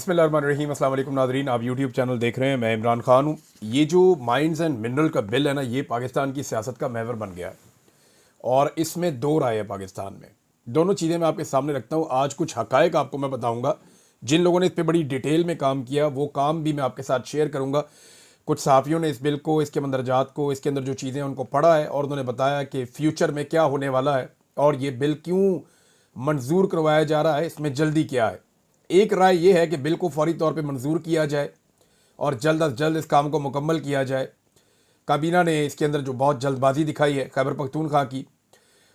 बिस्मिल्लाहिर्रहमानिर्रहीम। अस्सलाम वालेकुम नाज़रीन, आप यूट्यूब चैनल देख रहे हैं। मैं इमरान खान हूँ। ये जो माइंस एंड मिनरल का बिल है ना, ये पाकिस्तान की सियासत का महवर बन गया है और इसमें दो राय है पाकिस्तान में। दोनों चीज़ें मैं आपके सामने रखता हूँ। आज कुछ हकायक आपको मैं बताऊँगा। जिन लोगों ने इस पर बड़ी डिटेल में काम किया वो काम भी मैं आपके साथ शेयर करूँगा। कुछ सहाफ़ियों ने इस बिल को, इसके मंदरजात को, इसके अंदर जो चीज़ें उनको पढ़ा है और उन्होंने बताया कि फ्यूचर में क्या होने वाला है और ये बिल क्यों मंजूर करवाया जा रहा है, इसमें जल्दी क्या है। एक राय ये है कि बिल को फौरी तौर पे मंजूर किया जाए और जल्द अज जल्द इस काम को मुकम्मल किया जाए। काबीना ने इसके अंदर जो बहुत जल्दबाजी दिखाई है खैबर पख्तूनख्वा की।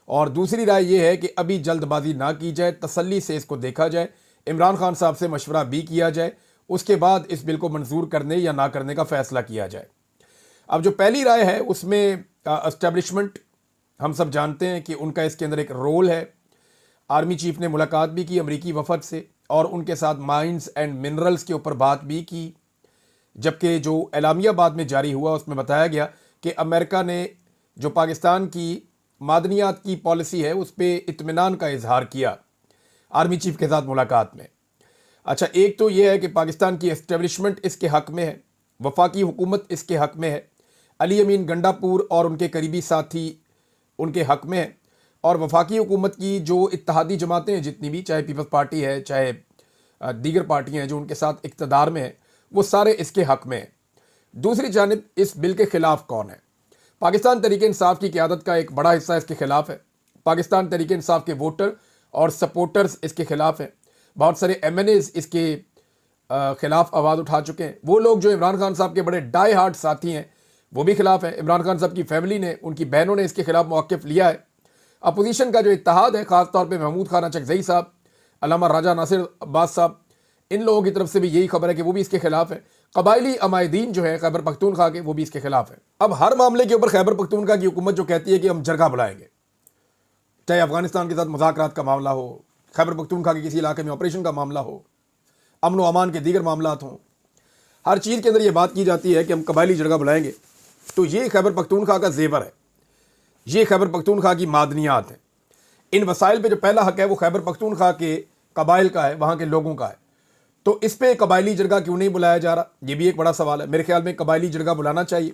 और दूसरी राय ये है कि अभी जल्दबाजी ना की जाए, तसल्ली से इसको देखा जाए, इमरान खान साहब से मशवरा भी किया जाए, उसके बाद इस बिल को मंजूर करने या ना करने का फ़ैसला किया जाए। अब जो पहली राय है उसमें एस्टेब्लिशमेंट, हम सब जानते हैं कि उनका इसके अंदर एक रोल है। आर्मी चीफ ने मुलाकात भी की अमरीकी वफद से और उनके साथ माइंस एंड मिनरल्स के ऊपर बात भी की। जबकि जो एलामिया बाद में जारी हुआ उसमें बताया गया कि अमेरिका ने जो पाकिस्तान की मादनियात की पॉलिसी है उस पर इत्मीनान का इजहार किया आर्मी चीफ के साथ मुलाकात में। अच्छा, एक तो यह है कि पाकिस्तान की एस्टेब्लिशमेंट इसके हक़ में है, वफाकी हुकूमत इसके हक़ में है, अली अमीन गंडापुर और उनके करीबी साथी उनके हक़ में है, और वफाकी हुकूमत की जो इत्तेहादी जमातें हैं जितनी भी, चाहे पीपल्स पार्टी है चाहे दीगर पार्टियाँ हैं जो उनके साथ इक़्तिदार में है, वो सारे इसके हक़ में हैं। दूसरी जानिब इस बिल के ख़िलाफ़ कौन है? पाकिस्तान तहरीक इंसाफ की क़यादत का एक बड़ा हिस्सा इसके ख़िलाफ़ है। पाकिस्तान तहरीक इंसाफ के वोटर और सपोर्टर्स इसके ख़िलाफ़ हैं। बहुत सारे MNAs इसके ख़िलाफ़ आवाज़ उठा चुके हैं। वो लोग जो इमरान खान साहब के बड़े डाई हार्ट साथी हैं वो भी ख़िलाफ़ हैं। इमरान खान साहब की फैमिली ने, उनकी बहनों ने इसके ख़िलाफ़ मौक़िफ़ लिया है। अपोजिशन का जो इत्तेहाद है, ख़ास तौर पे महमूद खान चकजई साहब, अल्लामा राजा नासिर अब्बास साहब, इन लोगों की तरफ से भी यही खबर है कि वो भी इसके खिलाफ है। कबायली अमायदीन जो है खैबर पख्तूनख्वा के, वो भी इसके खिलाफ है। अब हर मामले के ऊपर खैबर पख्तूनख्वा की हुकूमत जो कहती है कि हम जरगा बुलाएंगे, चाहे अफगानिस्तान के साथ मुज़ाकरात का मामला हो, खैबर पख्तूनख्वा के किसी इलाके में ऑपरेशन का मामला हो, अमन व अमान के दीगर मामलात हों, हर चीज़ के अंदर ये बात की जाती है कि हम कबायली जरगा बुलाएंगे। तो ये खैबर पख्तूनख्वा का जेवर है, ये खैबर पख्तूनख्वा की मादनियात है। इन वसाइल पे जो पहला हक है वो खैबर पख्तूनख्वा के कबाइल का है, वहाँ के लोगों का है। तो इस पे कबायली जरगा क्यों नहीं बुलाया जा रहा, ये भी एक बड़ा सवाल है। मेरे ख्याल में कबायली जरगा बुलाना चाहिए।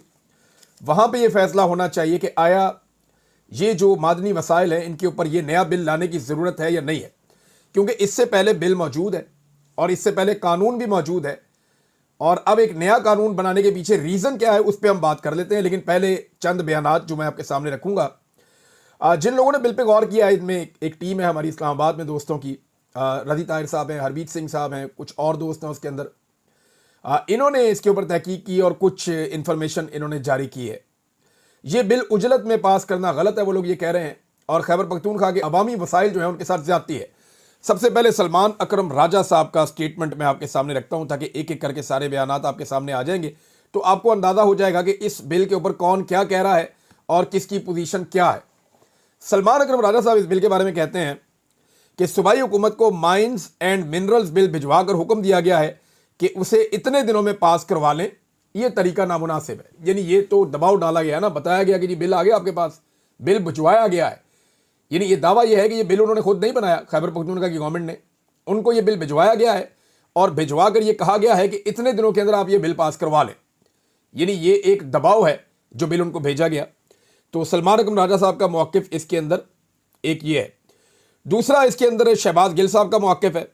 वहाँ पे ये फैसला होना चाहिए कि आया ये जो मादनी वसाइल हैं इनके ऊपर ये नया बिल लाने की ज़रूरत है या नहीं है, क्योंकि इससे पहले बिल मौजूद है और इससे पहले कानून भी मौजूद है। और अब एक नया कानून बनाने के पीछे रीज़न क्या है उस पर हम बात कर लेते हैं। लेकिन पहले चंद बयानात जो मैं आपके सामने रखूँगा। जिन लोगों ने बिल पे गौर किया है, इनमें एक टीम है हमारी इस्लामाबाद में दोस्तों की, रज़ी ताहिर साहब हैं, हरबीत सिंह साहब हैं, कुछ और दोस्त हैं उसके अंदर। इन्होंने इसके ऊपर तहकीक की और कुछ इन्फॉर्मेशन इन्होंने जारी की है। ये बिल उजलत में पास करना गलत है, वो लोग ये कह रहे हैं, और खैबर पख्तूनख्वा के अवामी वसाइल जो है उनके साथ ज्यादती है। सबसे पहले सलमान अकरम राजा साहब का स्टेटमेंट मैं आपके सामने रखता हूँ ताकि एक एक करके सारे बयानात आपके सामने आ जाएंगे, तो आपको अंदाज़ा हो जाएगा कि इस बिल के ऊपर कौन क्या कह रहा है और किसकी पोजीशन क्या है। सलमान अकरम राजा साहब इस बिल के बारे में कहते हैं कि सूबाई हुकूमत को माइंस एंड मिनरल्स बिल भिजवा कर हुक्म दिया गया है कि उसे इतने दिनों में पास करवा लें। यह तरीका नामुनासिब है। यानी ये तो दबाव डाला गया ना, बताया गया कि जी बिल आ गया आपके पास, बिल भिजवाया गया है। यानी ये दावा यह है कि ये बिल उन्होंने खुद नहीं बनाया, खैबर पख्तूनख्वा की गवर्नमेंट ने, उनको ये बिल भिजवाया गया है और भिजवा कर ये कहा गया है कि इतने दिनों के अंदर आप ये बिल पास करवा लें। यानी ये एक दबाव है जो बिल उनको भेजा गया। तो सलमान अकरम राजा साहब का मौक़िफ़ इसके अंदर एक ये है। दूसरा इसके अंदर शहबाज गिल साहब का मौक़िफ़ है।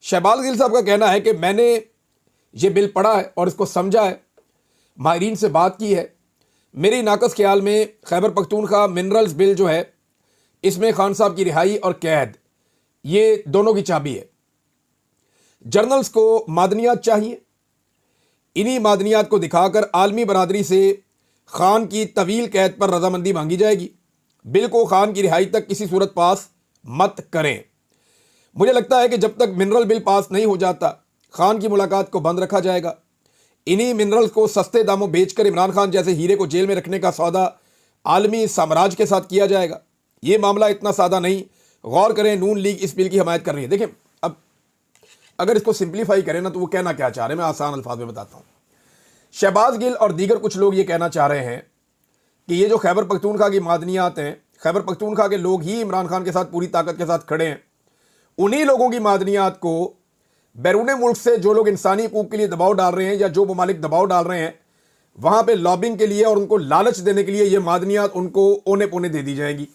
शहबाज गिल साहब का कहना है कि मैंने ये बिल पढ़ा है और इसको समझा है, माहिरीन से बात की है। मेरी नाकस ख्याल में खैबर पख्तूनख्वा मिनरल्स बिल जो है इसमें खान साहब की रिहाई और कैद, ये दोनों की चाबी है। जर्नल्स को मादनियात चाहिए, इन्हीं मादनियात को दिखाकर आलमी बरादरी से खान की तवील कैद पर रजामंदी मांगी जाएगी। बिल को खान की रिहाई तक किसी सूरत पास मत करें। मुझे लगता है कि जब तक मिनरल बिल पास नहीं हो जाता खान की मुलाकात को बंद रखा जाएगा। इन्हीं मिनरल्स को सस्ते दामों बेचकर इमरान खान जैसे हीरे को जेल में रखने का सौदा आलमी साम्राज्य के साथ किया जाएगा। ये मामला इतना सादा नहीं। गौर करें, नून लीग इस बिल की हमायत कर रही है। देखें, अब अगर इसको सिंप्लीफाई करें ना तो वो कहना क्या चाह रहे हैं, मैं आसान अल्फाज में बताता हूँ। शहबाज गिल और दीगर कुछ लोग ये कहना चाह रहे हैं कि ये जो खैबर पख्तूनख्वा की मादनियात हैं, खैबर पख्तूनख्वा के लोग ही इमरान खान के साथ पूरी ताकत के साथ खड़े हैं, उन्हीं लोगों की मादनियात को बैरून मुल्क से जो लोग इंसानी हकूक के लिए दबाव डाल रहे हैं या जो ममालिक दबाव डाल रहे हैं, वहां पे लॉबिंग के लिए और उनको लालच देने के लिए ये मादनियात उनको ओने पोने दे दी जाएंगी।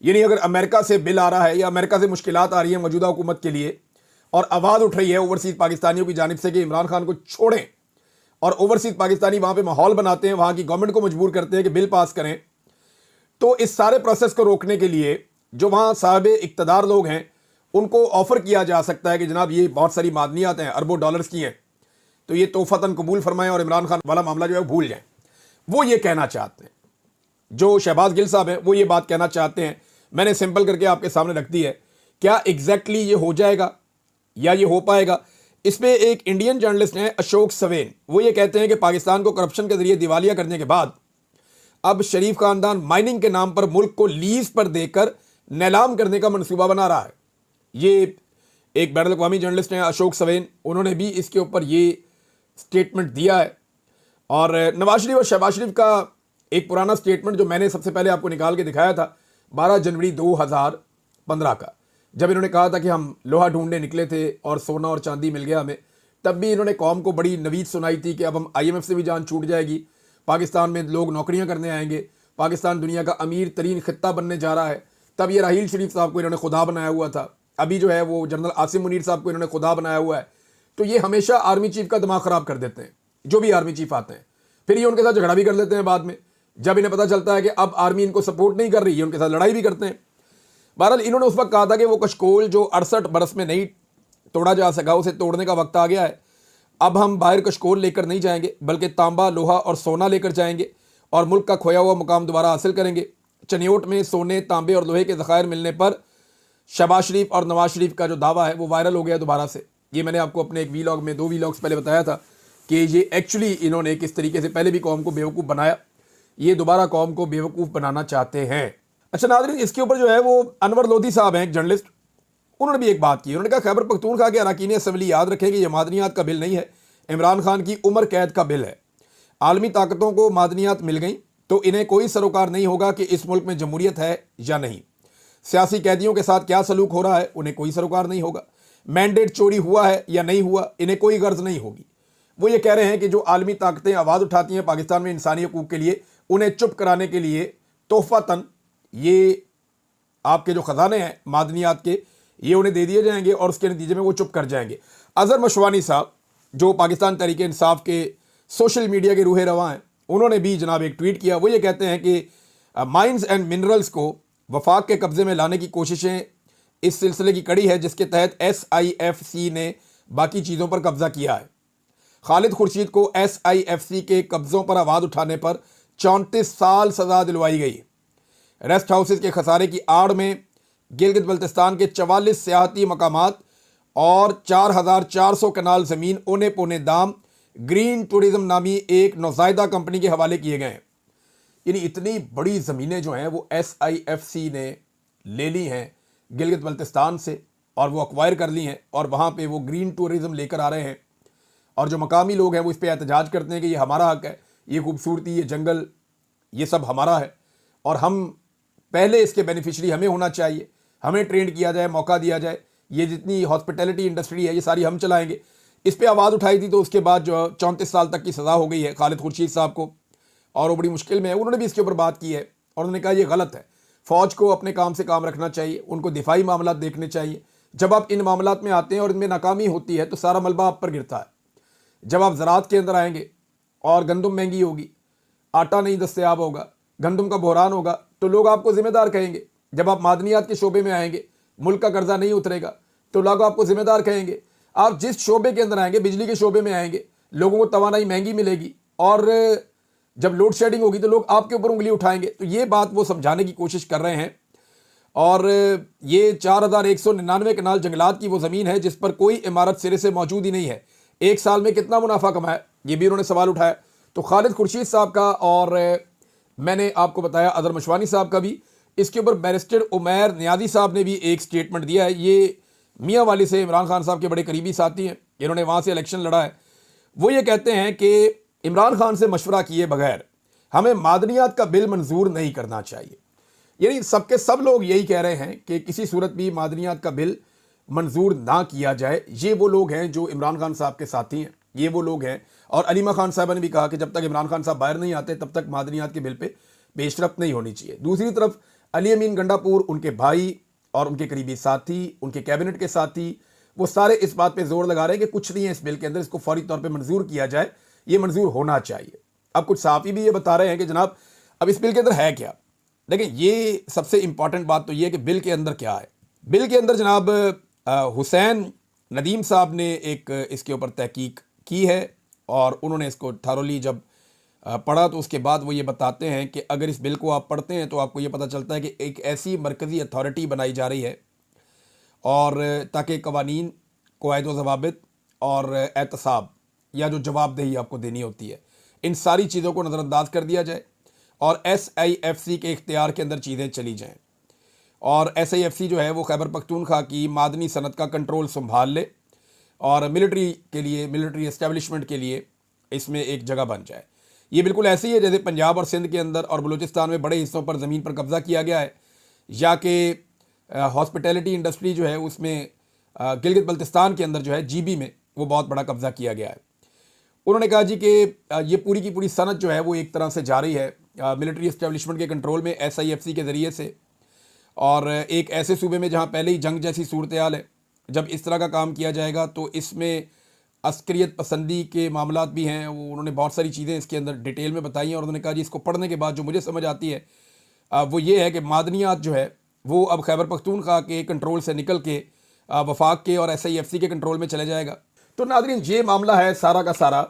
यानी अगर अमेरिका से बिल आ रहा है या अमेरिका से मुश्किलात आ रही है मौजूदा हुकूमत के लिए और आवाज़ उठ रही है ओवरसीज पाकिस्तानियों की जानिब से कि इमरान खान को छोड़ें, और ओवरसीज पाकिस्तानी वहां पे माहौल बनाते हैं, वहां की गवर्नमेंट को मजबूर करते हैं कि बिल पास करें, तो इस सारे प्रोसेस को रोकने के लिए जो वहां साहब इक्तदार लोग हैं उनको ऑफर किया जा सकता है कि जनाब ये बहुत सारी मादनियात हैं, अरबों डॉलर्स की हैं, तो ये तोहफतन कबूल फरमाएं और इमरान खान वाला मामला जो है भूल जाएं। वो ये कहना चाहते हैं, जो शहबाज गिल साहब हैं वो ये बात कहना चाहते हैं। मैंने सिंपल करके आपके सामने रख दी है। क्या एग्जैक्टली ये हो जाएगा या ये हो पाएगा? इस पे एक इंडियन जर्नलिस्ट हैं अशोक सवेन, वो ये कहते हैं कि पाकिस्तान को करप्शन के जरिए दिवालिया करने के बाद अब शरीफ खानदान माइनिंग के नाम पर मुल्क को लीज पर देकर नीलाम करने का मनसूबा बना रहा है। ये एक बैनुल अक़वामी जर्नलिस्ट हैं अशोक सवेन, उन्होंने भी इसके ऊपर ये स्टेटमेंट दिया है। और नवाज शरीफ और शहबाज शरीफ का एक पुराना स्टेटमेंट जो मैंने सबसे पहले आपको निकाल के दिखाया था 12 जनवरी 2015 का, जब इन्होंने कहा था कि हम लोहा ढूंढने निकले थे और सोना और चांदी मिल गया हमें, तब भी इन्होंने कौम को बड़ी नवीद सुनाई थी कि अब हम IMF से भी जान छूट जाएगी, पाकिस्तान में लोग नौकरियां करने आएंगे, पाकिस्तान दुनिया का अमीर तरीन खित्ता बनने जा रहा है। तब ये राहील शरीफ साहब को इन्होंने खुदा बनाया हुआ था, अभी जो है वो जनरल आसिम मुनीर साहब को इन्होंने खुदा बनाया हुआ है। तो ये हमेशा आर्मी चीफ का दिमाग ख़राब कर देते हैं, जो भी आर्मी चीफ आते हैं, फिर ये उनके साथ झगड़ा भी कर लेते हैं बाद में, जब इन्हें पता चलता है कि अब आर्मी इनको सपोर्ट नहीं कर रही है, उनके साथ लड़ाई भी करते हैं। बहरहाल इन्होंने उस वक्त कहा था कि वो कशकोल जो 68 बरस में नहीं तोड़ा जा सका, उसे तोड़ने का वक्त आ गया है। अब हम बाहर कशकोल लेकर नहीं जाएंगे, बल्कि तांबा, लोहा और सोना लेकर जाएंगे और मुल्क का खोया हुआ मुकाम दोबारा हासिल करेंगे। चनियोट में सोने, तांबे और लोहे के ज़खायर मिलने पर शहबाज शरीफ और नवाज शरीफ का जो दावा है वो वायरल हो गया दोबारा से। ये मैंने आपको अपने एक वीलॉग में 2 वीलॉग्स पहले बताया था कि ये एक्चुअली इन्होंने किस तरीके से पहले भी कौम को बेवकूफ़ बनाया, ये दोबारा कौम को बेवकूफ़ बनाना चाहते हैं। अच्छा नाज़रीन, इसके ऊपर जो है वो अनवर लोधी साहब हैं एक जर्नलिस्ट, उन्होंने भी एक बात की। उन्होंने कहा खैबर पख्तूनख्वा के अरकान असम्बली याद रखें कि यह मादनियात का बिल नहीं है, इमरान खान की उम्र कैद का बिल है। आलमी ताकतों को मादनियात मिल गई तो इन्हें कोई सरोकार नहीं होगा कि इस मुल्क में जमहूरियत है या नहीं। सियासी कैदियों के साथ क्या सलूक हो रहा है उन्हें कोई सरोकार नहीं होगा। मैंडेट चोरी हुआ है या नहीं हुआ इन्हें कोई गर्ज नहीं होगी। वो ये कह रहे हैं कि जो आलमी ताकतें आवाज़ उठाती हैं पाकिस्तान में इंसानी हकूक़ के लिए, उन्हें चुप कराने के लिए तोहफ़तन ये आपके जो ख़जाने हैं मादनियात के, ये उन्हें दे दिए जाएंगे और उसके नतीजे में वो चुप कर जाएंगे। अज़हर मशवानी साहब जो पाकिस्तान तहरीक इंसाफ के सोशल मीडिया के रूहे रवा हैं, उन्होंने भी जनाब एक ट्वीट किया। वो ये कहते हैं कि माइंस एंड मिनरल्स को वफाक के कब्ज़े में लाने की कोशिशें इस सिलसिले की कड़ी है जिसके तहत SIFC ने बाकी चीज़ों पर कब्ज़ा किया है। खालिद खुर्शीद को SIFC के कब्ज़ों पर आवाज़ उठाने पर 34 साल सज़ा दिलवाई गई। रेस्ट हाउसेज के खसारे की आड़ में गिलगित बल्तिस्तान के 44 सियाहती मकामात और 4400 कनाल ज़मीन ओने पोने दाम ग्रीन टूरिज्म नामी एक नौज़ायदा कंपनी के हवाले किए गए हैं। यानी इतनी बड़ी ज़मीनें जो हैं वो SIFC ने ले ली हैं गिलगित बल्तिस्तान से और वो अक्वायर कर ली हैं और वहाँ पे वो ग्रीन टूरिज्म लेकर आ रहे हैं। और जो मकामी लोग हैं वो इस पर एहतजाज करते हैं कि ये हमारा हक है, ये खूबसूरती, ये जंगल, ये सब हमारा है और हम पहले इसके बेनिफिशरी हमें होना चाहिए, हमें ट्रेंड किया जाए, मौका दिया जाए, ये जितनी हॉस्पिटैलिटी इंडस्ट्री है ये सारी हम चलाएंगे। इस पर आवाज़ उठाई थी तो उसके बाद जो 34 साल तक की सज़ा हो गई है खालिद खुर्शीद साहब को और वो बड़ी मुश्किल में है। उन्होंने भी इसके ऊपर बात की है और उन्होंने कहा ये गलत है, फ़ौज को अपने काम से काम रखना चाहिए, उनको दिफाई मामला देखने चाहिए। जब आप इन मामलात में आते हैं और इनमें नाकामी होती है तो सारा मलबा आप पर गिरता है। जब आप ज़राअत के अंदर आएंगे और गंदम महंगी होगी, आटा नहीं दस्तयाब होगा, गंदम का बहरान होगा तो लोग आपको ज़िम्मेदार कहेंगे। जब आप मादनियात के शोबे में आएंगे, मुल्क का कर्जा नहीं उतरेगा तो लोग आपको ज़िम्मेदार कहेंगे। आप जिस शोबे के अंदर आएंगे, बिजली के शोबे में आएंगे, लोगों को तवानाई महंगी मिलेगी और जब लोड शेडिंग होगी तो लोग आपके ऊपर उंगली उठाएंगे। तो ये बात वो समझाने की कोशिश कर रहे हैं। और ये 4199 कनाल जंगलात की वो ज़मीन है जिस पर कोई इमारत सिरे से मौजूद ही नहीं है। एक साल में कितना मुनाफा कमाया, ये भी उन्होंने सवाल उठाया। तो खालिद खुर्शीद साहब का और मैंने आपको बताया अज़हर मशवानी साहब का भी, इसके ऊपर बैरिस्टर उमैर नियाज़ी साहब ने भी एक स्टेटमेंट दिया है। ये मियाँ वाली से इमरान खान साहब के बड़े करीबी साथी हैं, इन्होंने वहाँ से इलेक्शन लड़ा है। वो ये कहते हैं कि इमरान खान से मशवरा किए बगैर हमें मादनियात का बिल मंजूर नहीं करना चाहिए। यानी सबके सब लोग यही कह रहे हैं कि किसी सूरत भी मादनियात का बिल मंजूर ना किया जाए। ये वो लोग हैं जो इमरान खान साहब के साथी हैं, ये वो लोग हैं। और अलीमा खान साहबा ने भी कहा कि जब तक इमरान खान साहब बाहर नहीं आते तब तक मादनियात के बिल पे पेशरफ्त नहीं होनी चाहिए। दूसरी तरफ अली अमीन गंडापुर, उनके भाई और उनके करीबी साथी, उनके कैबिनेट के साथी, वो सारे इस बात पे जोर लगा रहे हैं कि कुछ नहीं है इस बिल के अंदर, इसको फौरी तौर पे मंजूर किया जाए, ये मंजूर होना चाहिए। अब कुछ सहाफ़ी भी ये बता रहे हैं कि जनाब अब इस बिल के अंदर है क्या। देखिए, ये सबसे इंपॉर्टेंट बात तो ये है कि बिल के अंदर क्या है। बिल के अंदर जनाब हुसैन नदीम साहब ने एक इसके ऊपर तहकीक की है और उन्होंने इसको थारोली जब पढ़ा तो उसके बाद वो ये बताते हैं कि अगर इस बिल को आप पढ़ते हैं तो आपको ये पता चलता है कि एक ऐसी मरकज़ी अथॉरिटी बनाई जा रही है और ताकि कवानीन, क़वाइद व ज़वाबित और एहतसाब या जो जवाबदेही आपको देनी होती है, इन सारी चीज़ों को नज़रअंदाज कर दिया जाए और SIFC के इख्तियार के अंदर चीज़ें चली जाएँ। और SIFC जो है वो खैबर पख्तूनख्वा की मादनी सनत का कंट्रोल संभाल ले और मिलिट्री के लिए, मिलिट्री इस्टेब्लिशमेंट के लिए इसमें एक जगह बन जाए। ये बिल्कुल ऐसे ही है जैसे पंजाब और सिंध के अंदर और बलूचिस्तान में बड़े हिस्सों पर ज़मीन पर कब्ज़ा किया गया है, या कि हॉस्पिटैलिटी इंडस्ट्री जो है उसमें गिलगित बल्तिस्तान के अंदर जो है GB में वो बहुत बड़ा कब्ज़ा किया गया है। उन्होंने कहा जी कि ये पूरी की पूरी सनत जो है वो एक तरह से जारी है मिलिट्री इस्टेब्लिशमेंट के कंट्रोल में SIFC के ज़रिए से, और एक ऐसे सूबे में जहाँ पहले ही जंग जैसी सूरत हाल है। जब इस तरह का काम किया जाएगा तो इसमें अस्करियत पसंदी के मामलात भी हैं। उन्होंने बहुत सारी चीज़ें इसके अंदर डिटेल में बताई हैं और उन्होंने कहा जी इसको पढ़ने के बाद जो मुझे समझ आती है वो ये है कि मादनियात जो है वो अब खैबर पख्तूनख्वा के कंट्रोल से निकल के वफाक के और SIFC के कंट्रोल में चले जाएगा। तो नाज़रीन, ये मामला है सारा का सारा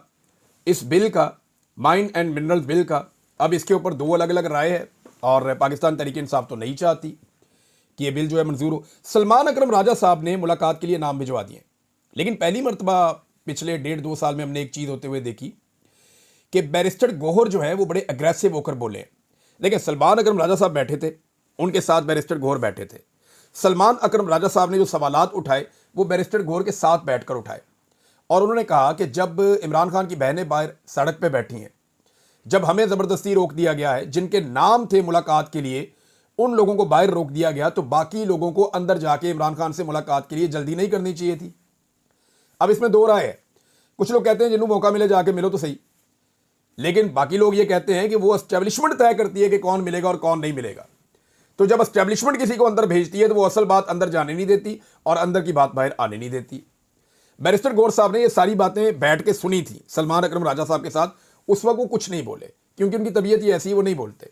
इस बिल का, माइन एंड मिनरल्स बिल का। अब इसके ऊपर दो अलग अलग राय है और पाकिस्तान तहरीक इंसाफ तो नहीं चाहती कि ये बिल जो है मंजूर हो। सलमान अकरम राजा साहब ने मुलाकात के लिए नाम भिजवा दिए, लेकिन पहली मरतबा पिछले 1.5-2 साल में हमने एक चीज़ होते हुए देखी कि बैरिस्टर गौहर जो है वो बड़े अग्रेसिव होकर बोले। देखिए, सलमान अकरम राजा साहब बैठे थे, उनके साथ बैरिस्टर गौहर बैठे थे। सलमान अकरम राजा साहब ने जो सवालात उठाए वो बैरिस्टर गौहर के साथ बैठकर उठाए और उन्होंने कहा कि जब इमरान खान की बहनें बाहर सड़क पे बैठी हैं, जब हमें ज़बरदस्ती रोक दिया गया है, जिनके नाम थे मुलाकात के लिए उन लोगों को बाहर रोक दिया गया, तो बाकी लोगों को अंदर जाके इमरान खान से मुलाकात के लिए जल्दी नहीं करनी चाहिए थी। अब इसमें दो राय है। कुछ लोग कहते हैं जिन्होंने मौका मिले जाके मिलो तो सही, लेकिन बाकी लोग ये कहते हैं कि वो एस्टेब्लिशमेंट तय करती है कि कौन मिलेगा और कौन नहीं मिलेगा। तो जब एस्टेब्लिशमेंट किसी को अंदर भेजती है तो वो असल बात अंदर जाने नहीं देती और अंदर की बात बाहर आने नहीं देती। बैरिस्टर गौहर साहब ने ये सारी बातें बैठ के सुनी थी सलमान अकरम राजा साहब के साथ। उस वक्त वो कुछ नहीं बोले क्योंकि उनकी तबीयत ही ऐसी है, वो नहीं बोलते।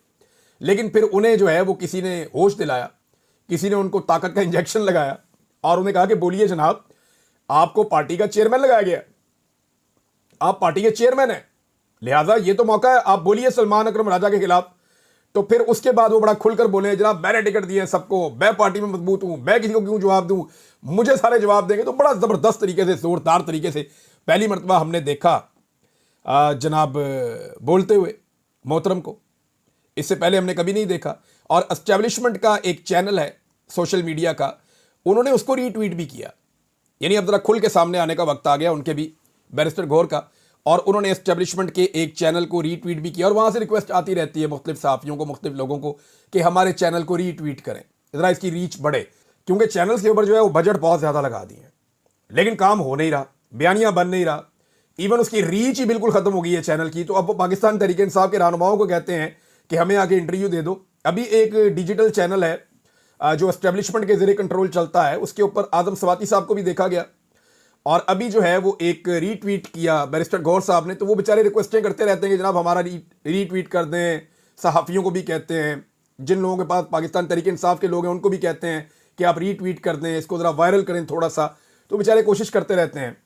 लेकिन फिर उन्हें जो है वो किसी ने होश दिलाया, किसी ने उनको ताकत का इंजेक्शन लगाया और उन्हें कहा कि बोलिए जनाब, आपको पार्टी का चेयरमैन लगाया गया, आप पार्टी के चेयरमैन हैं, लिहाजा ये तो मौका है, आप बोलिए सलमान अकरम राजा के खिलाफ। तो फिर उसके बाद वो बड़ा खुलकर बोले, जनाब मैंने टिकट दिए सबको, मैं पार्टी में मजबूत हूं, मैं किसी को क्यों जवाब दूं, मुझे सारे जवाब देंगे। तो बड़ा जबरदस्त तरीके से, जोरदार तरीके से पहली मरतबा हमने देखा जनाब बोलते हुए मोहतरम को। इससे पहले हमने कभी नहीं देखा। और एस्टेब्लिशमेंट का एक चैनल है सोशल मीडिया का, उन्होंने उसको रीट्वीट भी किया। यानी अब जरा खुल के सामने आने का वक्त आ गया उनके भी, बैरिस्टर गौहर का, और उन्होंने एस्टेब्लिशमेंट के एक चैनल को रीट्वीट भी किया। और वहाँ से रिक्वेस्ट आती रहती है मुख्तलिफ सहाफ़ियों को, मुख्तलिफ लोगों को कि हमारे चैनल को रीट्वीट करें, ज़रा इसकी रीच बढ़े, क्योंकि चैनल के ऊपर जो है वो बजट बहुत ज़्यादा लगा दिए हैं, लेकिन काम हो नहीं रहा, बयानियाँ बन नहीं रहा, इवन उसकी रीच ही बिल्कुल ख़त्म हो गई है चैनल की। तो अब वो पाकिस्तान तहरीक इंसाफ के रहनुमाओं को कहते हैं कि हमें आके इंटरव्यू दे दो। अभी एक डिजिटल चैनल है जो एस्टेब्लिशमेंट के ज़रिए कंट्रोल चलता है, उसके ऊपर आज़म सवाती साहब को भी देखा गया और अभी जो है वो एक रीट्वीट किया बैरिस्टर गौहर साहब ने। तो वो बेचारे रिक्वेस्टें करते रहते हैं कि जनाब हमारा रीट्वीट कर दें। सहाफ़ियों को भी कहते हैं, जिन लोगों के पास पाकिस्तान तहरीक इंसाफ के लोग हैं उनको भी कहते हैं कि आप रीट्वीट कर दें, इसको ज़रा वायरल करें थोड़ा सा। तो बेचारे कोशिश करते रहते हैं।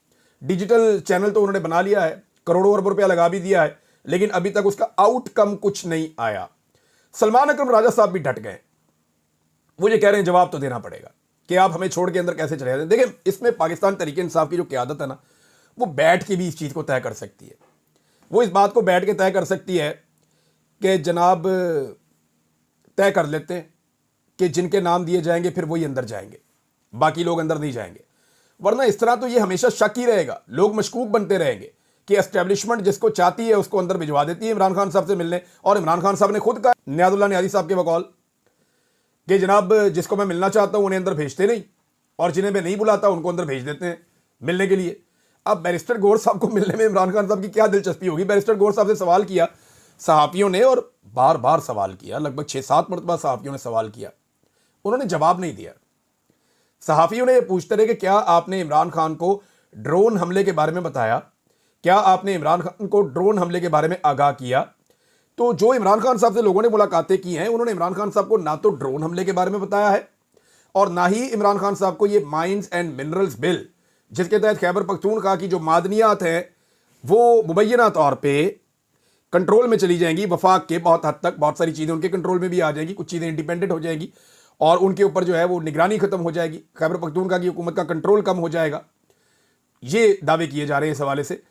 डिजिटल चैनल तो उन्होंने बना लिया है, करोड़ों अरबों रुपया लगा भी दिया है, लेकिन अभी तक उसका आउटकम कुछ नहीं आया। सलमान अकरम राजा साहब भी डट गए, वो ये कह रहे हैं जवाब तो देना पड़ेगा कि आप हमें छोड़ के अंदर कैसे चले जाते हैं। देखिए, इसमें पाकिस्तान तहरीक इंसाफ की जो क़यादत है ना, वो बैठ के भी इस चीज़ को तय कर सकती है। वो इस बात को बैठ के तय कर सकती है कि जनाब तय कर लेते हैं कि जिनके नाम दिए जाएंगे फिर वही अंदर जाएंगे, बाकी लोग अंदर नहीं जाएंगे। वरना इस तरह तो ये हमेशा शक ही रहेगा, लोग मशकूक बनते रहेंगे कि एस्टेब्लिशमेंट जिसको चाहती है उसको अंदर भिजवा देती है इमरान खान साहब से मिलने। और इमरान खान साहब ने खुद कहा, नियाज़ुल्लाह नियाज़ी साहब के बकौल, कि जनाब जिसको मैं मिलना चाहता हूं उन्हें अंदर भेजते नहीं, और जिन्हें मैं नहीं बुलाता उनको अंदर भेज देते हैं मिलने के लिए। अब बैरिस्टर गौर साहब को मिलने में इमरान खान साहब की क्या दिलचस्पी होगी? बैरिस्टर गौर साहब से सवाल किया सहाफ़ियों ने, और बार बार सवाल किया, लगभग 6-7 मरतबा सहाफ़ियों ने सवाल किया, उन्होंने जवाब नहीं दिया। सहाफ़ियों ने ये पूछते रहे कि क्या आपने इमरान खान को ड्रोन हमले के बारे में बताया, क्या आपने इमरान खान को ड्रोन हमले के बारे में आगाह किया? तो जो इमरान खान साहब से लोगों ने मुलाकातें की हैं, उन्होंने इमरान खान साहब को ना तो ड्रोन हमले के बारे में बताया है और ना ही इमरान खान साहब को ये माइंस एंड मिनरल्स बिल, जिसके तहत खैबर पख्तूनख्वा की जो मादनियात हैं वो मुबैना तौर पे कंट्रोल में चली जाएंगी। वफाक के बहुत हद तक बहुत सारी चीज़ें उनके कंट्रोल में भी आ जाएंगी, कुछ चीज़ें इंडिपेंडेंट हो जाएंगी और उनके ऊपर जो है वो निगरानी खत्म हो जाएगी, खैबर पख्तूनख्वा की हुकूमत का कंट्रोल कम हो जाएगा। ये दावे किए जा रहे हैं इस हवाले से।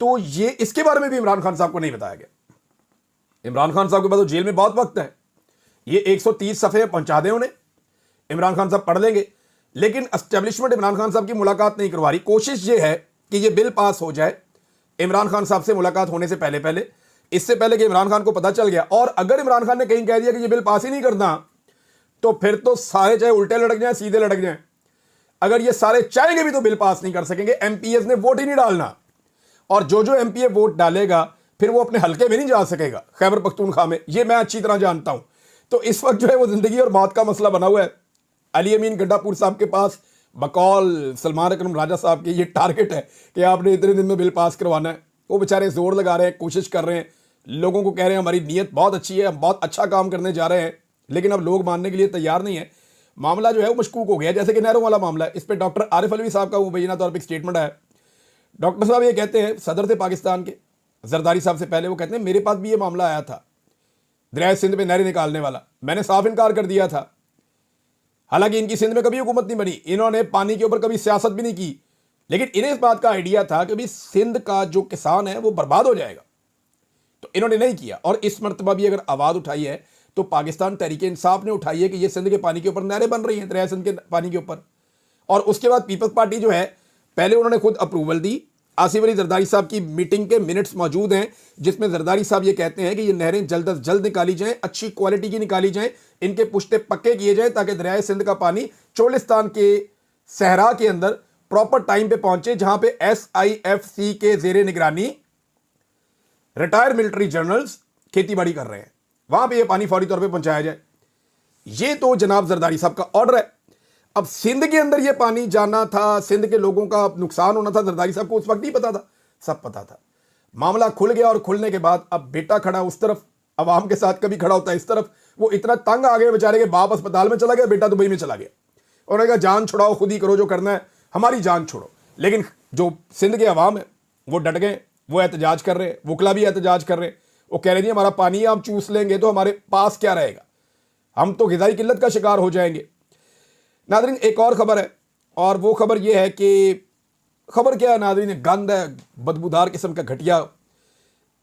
तो ये इसके बारे में भी इमरान खान साहब को नहीं बताया गया। इमरान खान साहब के पास तो जेल में बहुत वक्त है, ये 130 सफ़े पहुंचा दें उन्हें, इमरान खान साहब पढ़ लेंगे। लेकिन एस्टेब्लिशमेंट इमरान खान साहब की मुलाकात नहीं करवा रही। कोशिश ये है कि ये बिल पास हो जाए इमरान खान साहब से मुलाकात होने से पहले पहले, इससे पहले कि इमरान खान को पता चल गया। और अगर इमरान खान ने कहीं कह दिया कि ये बिल पास ही नहीं करना, तो फिर तो सारे चाहे उल्टे लटक जाएं सीधे लटक जाएं। अगर ये सारे चाहेंगे भी तो बिल पास नहीं कर सकेंगे। एमपीएस ने वोट ही नहीं डालना, और जो जो एमपीए वोट डालेगा फिर वो अपने हल्के में नहीं जा सकेगा खैबर पख्तूनख्वा में। ये मैं अच्छी तरह जानता हूं। तो इस वक्त जो है वो जिंदगी और मौत का मसला बना हुआ है। अली अमीन गड्ढापुर साहब के पास बकौल सलमान अकरम राजा साहब के ये टारगेट है कि आपने इतने दिन में बिल पास करवाना है। वो बेचारे जोर लगा रहे हैं, कोशिश कर रहे हैं, लोगों को कह रहे हैं हमारी नीयत बहुत अच्छी है, हम बहुत अच्छा काम करने जा रहे हैं, लेकिन अब लोग मानने के लिए तैयार नहीं है। मामला जो है वो मशकूक हो गया, जैसे कि नहरों वाला मामला है। इस पर डॉक्टर आरिफ अलवी साहब का मुबैना तौर पर एक स्टेटमेंट आया। डॉक्टर साहब ये कहते हैं, सदर थे पाकिस्तान के जरदारी साहब से पहले, वो कहते हैं मेरे पास भी ये मामला आया था दरिया सिंध में नहरें निकालने वाला, मैंने साफ इनकार कर दिया था। हालांकि इनकी सिंध में कभी हुकूमत नहीं बनी, इन्होंने पानी के ऊपर कभी सियासत भी नहीं की, लेकिन इन्हें इस बात का आइडिया था कि भाई सिंध का जो किसान है वो बर्बाद हो जाएगा, तो इन्होंने नहीं किया। और इस मरतबा भी अगर आवाज़ उठाई है तो पाकिस्तान तहरीक इंसाफ ने उठाई है कि ये सिंध के पानी के ऊपर नहरें बन रही हैं, दरिया सिंध के पानी के ऊपर। और उसके बाद पीपल्स पार्टी जो है, पहले उन्होंने खुद अप्रूवल दी। आसिफ अली जरदारी साहब की मीटिंग के मिनट्स मौजूद हैं जिसमें जरदारी साहब ये कहते हैं कि ये नहरें जल्द अज जल्द निकाली जाएं, अच्छी क्वालिटी की निकाली जाएं, इनके पुश्ते पक्के किए जाएं ताकि दरिया सिंध का पानी चोलिस्तान के सहरा के अंदर प्रॉपर टाइम पे पहुंचे, जहां पे SIFC के जेरे निगरानी रिटायर्ड मिलिट्री जनरल्स खेती बाड़ी कर रहे हैं, वहां पे ये पानी फौरी तौर पे पहुंचाया जाए। ये तो जनाब जरदारी साहब का ऑर्डर है। अब सिंध के अंदर ये पानी जाना था, सिंध के लोगों का नुकसान होना था, जरदारी साहब को उस वक्त नहीं पता था? सब पता था। मामला खुल गया और खुलने के बाद अब बेटा खड़ा उस तरफ, अवाम के साथ कभी खड़ा होता है इस तरफ। वो इतना तंग आ गए बेचारे के, बाप अस्पताल में चला गया, बेटा दुबई में चला गया। उन्होंने कहा जान छुड़ाओ, खुद ही करो जो करना है, हमारी जान छोड़ो। लेकिन जो सिंध के अवाम है वो डट गए, वो एहतजाज कर रहे हैं, वकला भी एहतजाज कर रहे हैं। वो कह रहे हैं हमारा पानी आप चूस लेंगे तो हमारे पास क्या रहेगा, हम तो ग़िज़ाई किल्लत का शिकार हो जाएंगे। नाज़रीन एक और ख़बर है, और वो ख़बर ये है कि ख़बर क्या है नाज़रीन, गंद है, बदबूदार किस्म का घटिया।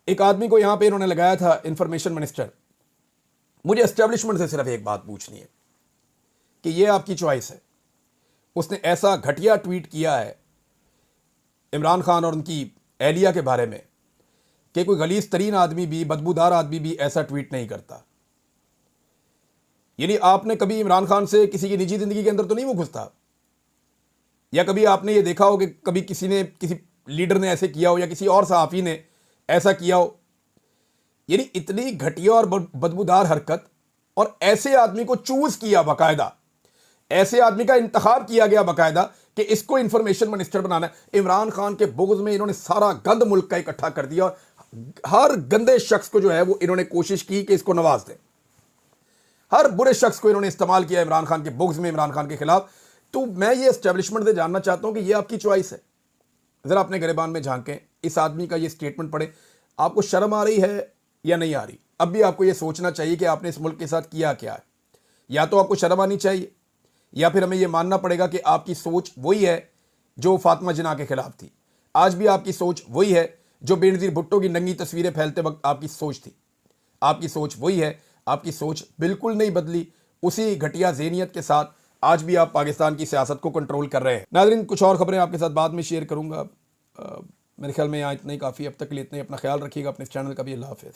एक आदमी को यहाँ पे इन्होंने लगाया था इंफॉर्मेशन मिनिस्टर। मुझे एस्टेब्लिशमेंट से सिर्फ एक बात पूछनी है कि ये आपकी चॉइस है। उसने ऐसा घटिया ट्वीट किया है इमरान खान और उनकी एहलिया के बारे में कि कोई गलीज़ तरीन आदमी भी, बदबूदार आदमी भी ऐसा ट्वीट नहीं करता। यानी आपने कभी इमरान खान से किसी की निजी ज़िंदगी के अंदर तो नहीं वो घुसता, या कभी आपने ये देखा हो कि कभी किसी ने, किसी लीडर ने ऐसे किया हो, या किसी और सहाफ़ी ने ऐसा किया हो? यानी इतनी घटिया और बदबूदार हरकत, और ऐसे आदमी को चूज किया बाकायदा, ऐसे आदमी का इंतखाब किया गया बाकायदा कि इसको इंफॉर्मेशन मिनिस्टर बनाना है। इमरान खान के बुग़्ज़ में इन्होंने सारा गंद मुल्क का इकट्ठा कर दिया, और हर गंदे शख्स को जो है वो इन्होंने कोशिश की कि इसको नवाज दें। हर बुरे शख्स को इन्होंने इस्तेमाल किया इमरान खान के बुग़्ज़ में, इमरान खान के खिलाफ। तो मैं ये एस्टेब्लिशमेंट से जानना चाहता हूं कि ये आपकी चॉइस है। ज़रा अपने गिरबान में झांकें, इस आदमी का ये स्टेटमेंट पढ़ें, आपको शर्म आ रही है या नहीं आ रही? अब भी आपको ये सोचना चाहिए कि आपने इस मुल्क के साथ किया क्या है। या तो आपको शर्म आनी चाहिए, या फिर हमें ये मानना पड़ेगा कि आपकी सोच वही है जो फातिमा जिन्ना के खिलाफ थी। आज भी आपकी सोच वही है जो बेनज़ीर भुट्टो की नंगी तस्वीरें फैलते वक्त आपकी सोच थी। आपकी सोच वही है, आपकी सोच बिल्कुल नहीं बदली। उसी घटिया ज़हनियत के साथ आज भी आप पाकिस्तान की सियासत को कंट्रोल कर रहे हैं। नाज़रीन कुछ और ख़बरें आपके साथ बाद में शेयर करूँगा। मेरे ख्याल में यहाँ इतना ही काफ़ी। अब तक के लिए इतना ही। अपना ख्याल रखिएगा, अपने चैनल का भी। अल्लाह हाफ़िज़।